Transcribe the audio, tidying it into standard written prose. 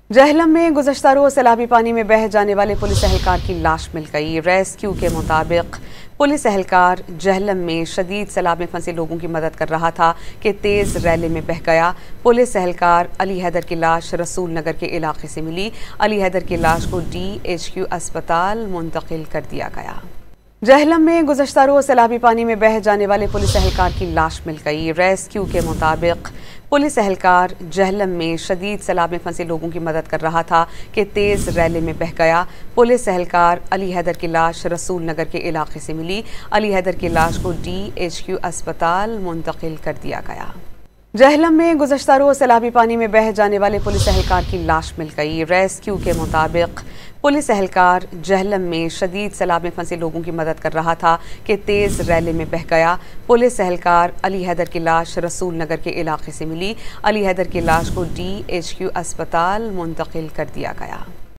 जहलम में गुज़श्ता रोज़ सैलाबी पानी में बह जाने वाले पुलिस एहलकार की लाश मिल गई। रेस्क्यू के मुताबिक पुलिस एहलकार जहलम में शदीद सैलाब में फंसे लोगों की मदद कर रहा था कि तेज़ रैली में बह गया। पुलिस एहलकार अली हैदर की लाश रसूल नगर के इलाके से मिली। अली हैदर की लाश को DHQ अस्पताल मुंतकिल कर दिया गया। जहलम में गुज़श्ता रोज़ सैलाबी पानी में बह जाने वाले पुलिस एहलकार की लाश मिल गई। रेस्क्यू के मुताबिक पुलिस एहलकार जहलम में शदीद सैलाब में फंसे लोगों की मदद कर रहा था कि तेज़ रैली में बह गया। पुलिस एहलकार अली हैदर की लाश रसूल नगर के इलाके से मिली। अली हैदर की लाश को DHQ अस्पताल मुंतकिल कर दिया गया। जहलम में गुज़श्ता रोज़ सैलाबी पानी में बह जाने वाले पुलिस एहलकार की लाश मिल गई। रेस्क्यू के मुताबिक पुलिस एहलकार जहलम में शदीद सैलाब में फंसे लोगों की मदद कर रहा था कि तेज़ रैली में बह गया। पुलिस एहलकार अली हैदर की लाश रसूल नगर के इलाके से मिली। अली हैदर की लाश को DHQ अस्पताल मुंतकिल कर दिया गया।